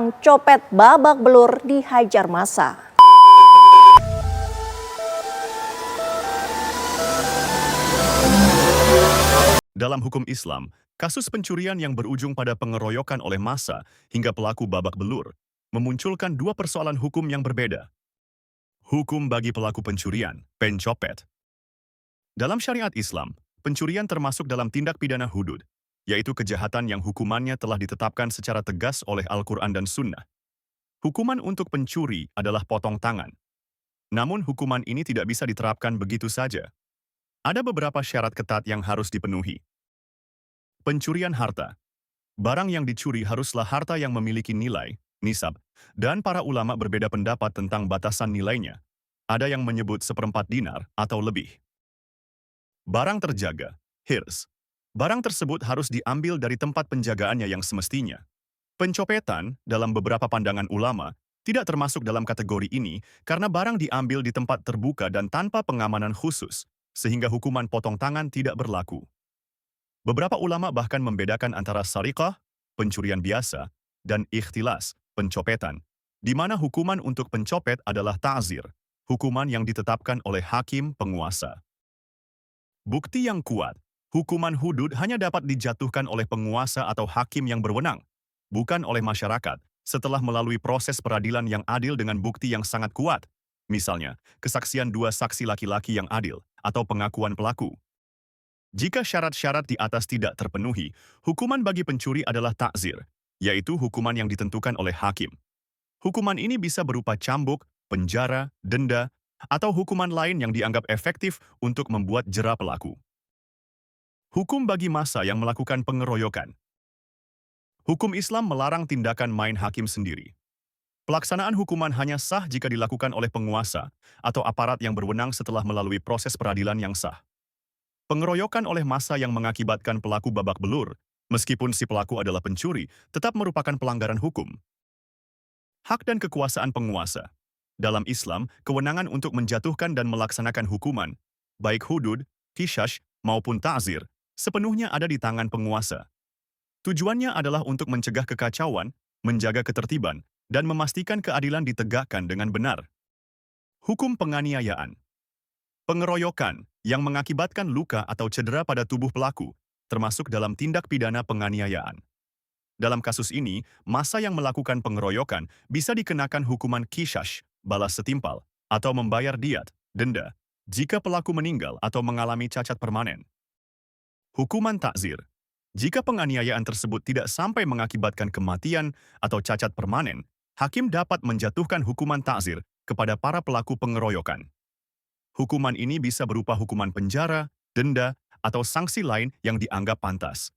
Seorang copet babak belur dihajar massa. Dalam hukum Islam, kasus pencurian yang berujung pada pengeroyokan oleh massa hingga pelaku babak belur memunculkan dua persoalan hukum yang berbeda. Hukum bagi pelaku pencurian, pencopet. Dalam syariat Islam, pencurian termasuk dalam tindak pidana hudud, yaitu kejahatan yang hukumannya telah ditetapkan secara tegas oleh Al-Quran dan Sunnah. Hukuman untuk pencuri adalah potong tangan. Namun hukuman ini tidak bisa diterapkan begitu saja. Ada beberapa syarat ketat yang harus dipenuhi. Pencurian harta. Barang yang dicuri haruslah harta yang memiliki nilai, nisab, dan para ulama berbeda pendapat tentang batasan nilainya. Ada yang menyebut 1/4 dinar atau lebih. Barang terjaga, hirs. Barang tersebut harus diambil dari tempat penjagaannya yang semestinya. Pencopetan, dalam beberapa pandangan ulama, tidak termasuk dalam kategori ini karena barang diambil di tempat terbuka dan tanpa pengamanan khusus, sehingga hukuman potong tangan tidak berlaku. Beberapa ulama bahkan membedakan antara sariqah, pencurian biasa, dan ikhtilas, pencopetan, di mana hukuman untuk pencopet adalah ta'zir, hukuman yang ditetapkan oleh hakim penguasa. Bukti yang kuat, hukuman hudud hanya dapat dijatuhkan oleh penguasa atau hakim yang berwenang, bukan oleh masyarakat, setelah melalui proses peradilan yang adil dengan bukti yang sangat kuat. Misalnya, kesaksian dua saksi laki-laki yang adil, atau pengakuan pelaku. Jika syarat-syarat di atas tidak terpenuhi, hukuman bagi pencuri adalah ta'zir, yaitu hukuman yang ditentukan oleh hakim. Hukuman ini bisa berupa cambuk, penjara, denda, atau hukuman lain yang dianggap efektif untuk membuat jera pelaku. Hukum bagi massa yang melakukan pengeroyokan. Hukum Islam melarang tindakan main hakim sendiri. Pelaksanaan hukuman hanya sah jika dilakukan oleh penguasa atau aparat yang berwenang setelah melalui proses peradilan yang sah. Pengeroyokan oleh massa yang mengakibatkan pelaku babak belur, meskipun si pelaku adalah pencuri, tetap merupakan pelanggaran hukum. Hak dan kekuasaan penguasa. Dalam Islam, kewenangan untuk menjatuhkan dan melaksanakan hukuman, baik hudud, qisas, maupun ta'zir, sepenuhnya ada di tangan penguasa. Tujuannya adalah untuk mencegah kekacauan, menjaga ketertiban, dan memastikan keadilan ditegakkan dengan benar. Hukum penganiayaan. Pengeroyokan yang mengakibatkan luka atau cedera pada tubuh pelaku, termasuk dalam tindak pidana penganiayaan. Dalam kasus ini, massa yang melakukan pengeroyokan bisa dikenakan hukuman qisas, balas setimpal, atau membayar diat, denda, jika pelaku meninggal atau mengalami cacat permanen. Hukuman ta'zir. Jika penganiayaan tersebut tidak sampai mengakibatkan kematian atau cacat permanen, hakim dapat menjatuhkan hukuman ta'zir kepada para pelaku pengeroyokan. Hukuman ini bisa berupa hukuman penjara, denda, atau sanksi lain yang dianggap pantas.